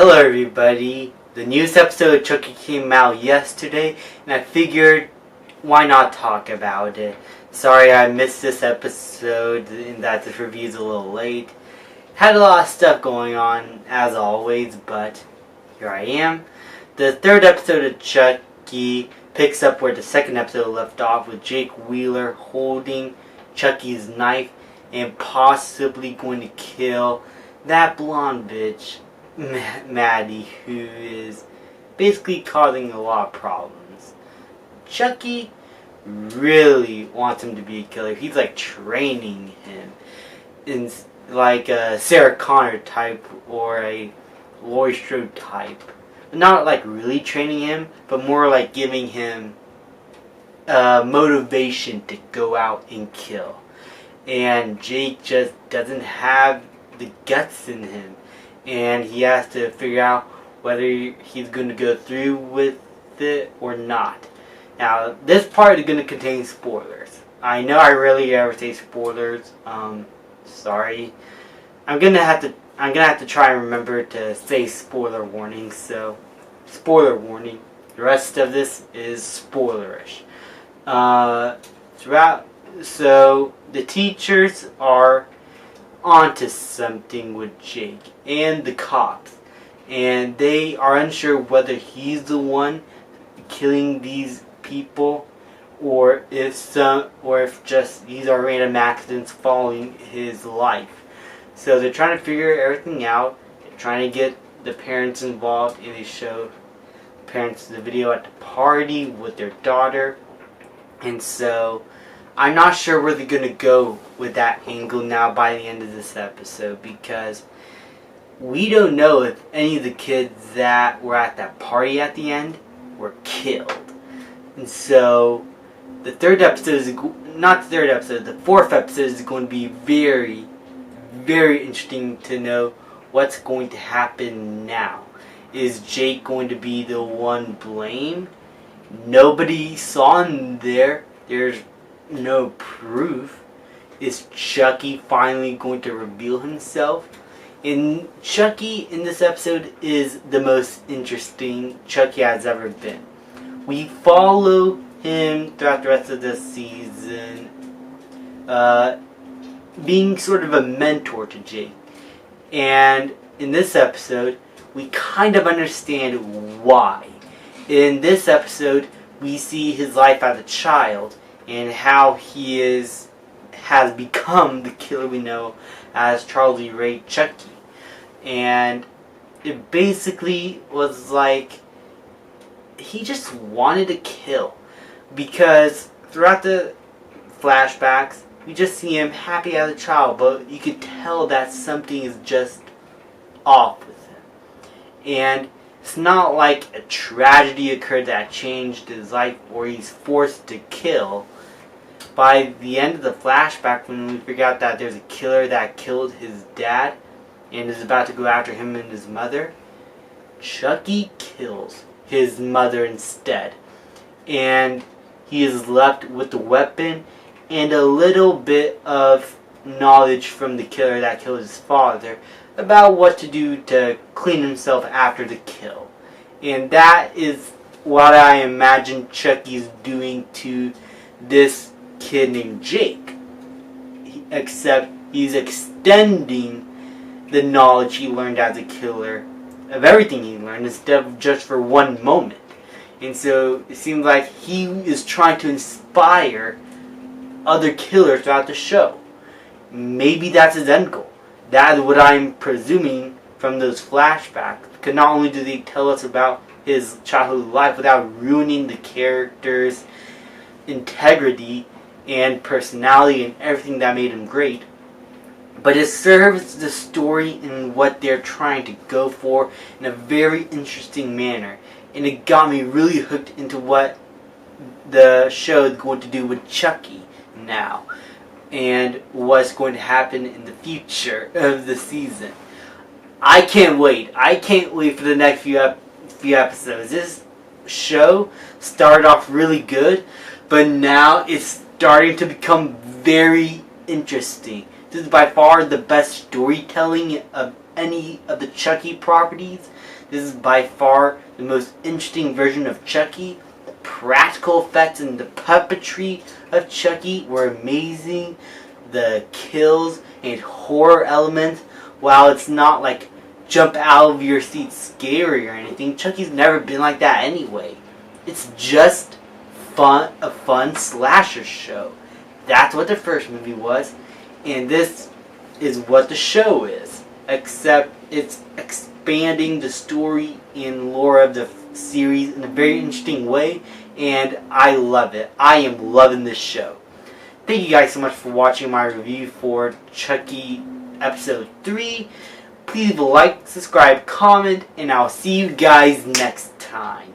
Hello everybody. The newest episode of Chucky came out yesterday, and I figured why not talk about it. Sorry I missed this episode and that this review is a little late. Had a lot of stuff going on as always, but here I am. The third episode of Chucky picks up where the second episode left off, with Jake Wheeler holding Chucky's knife and possibly going to kill that blonde bitch, Maddie, who is basically causing a lot of problems. Chucky really wants him to be a killer. He's like training him in like a Sarah Connor type or a Laurie Strode type. Not like really training him, but more like giving him motivation to go out and kill. And Jake just doesn't have the guts in him, and he has to figure out whether he's going to go through with it or not. Now, this part is going to contain spoilers. I know I rarely ever say spoilers. Sorry. I'm gonna have to try and remember to say spoiler warning. So, spoiler warning. The rest of this is spoilerish. So the teachers are onto something with Jake and the cops, and they are unsure whether he's the one killing these people or if just these are random accidents following his life. So they're trying to figure everything out. They're trying to get the parents involved, and they show the parents the video at the party with their daughter. And so I'm not sure where they're going to go with that angle now by the end of this episode, because we don't know if any of the kids that were at that party at the end were killed. And so the fourth episode is going to be very, very interesting to know what's going to happen now. Is Jake going to be the one blamed? Nobody saw him there. There's no proof. Is Chucky finally going to reveal himself? And Chucky in this episode is the most interesting Chucky has ever been. We follow him throughout the rest of the season, being sort of a mentor to Jake. And in this episode, we kind of understand why. In this episode, we see his life as a child and how he has become the killer we know as Charlie Ray Chucky. And it basically was like he just wanted to kill, because throughout the flashbacks we just see him happy as a child, but you could tell that something is just off with him. And it's not like a tragedy occurred that changed his life or he's forced to kill. By the end of the flashback, when we figure out that there's a killer that killed his dad and is about to go after him and his mother, Chucky kills his mother instead. And he is left with the weapon and a little bit of knowledge from the killer that killed his father about what to do to clean himself after the kill. And that is what I imagine Chucky's doing to this kid named Jake. Except he's extending the knowledge he learned as a killer of everything he learned instead of just for one moment. And so it seems like he is trying to inspire other killers throughout the show. Maybe that's his end goal. That is what I'm presuming from those flashbacks. Because not only do they tell us about his childhood life without ruining the character's integrity and personality and everything that made him great, but it serves the story and what they're trying to go for in a very interesting manner. And it got me really hooked into what the show is going to do with Chucky now, and what's going to happen in the future of the season. I can't wait. I can't wait for the next few episodes. This show started off really good, but now it's starting to become very interesting. This is by far the best storytelling any of the Chucky properties. This is by far the most interesting version of Chucky. The practical effects and the puppetry of Chucky were amazing. The kills and horror elements, while it's not like jump out of your seat scary or anything, Chucky's never been like that anyway. It's just a fun slasher show. That's what the first movie was, and this is what the show is, except it's expanding the story and lore of the series in a very interesting way, and I love it. I am loving this show. Thank you guys so much for watching my review for Chucky episode 3. Please leave a like, subscribe, comment, and I'll see you guys next time.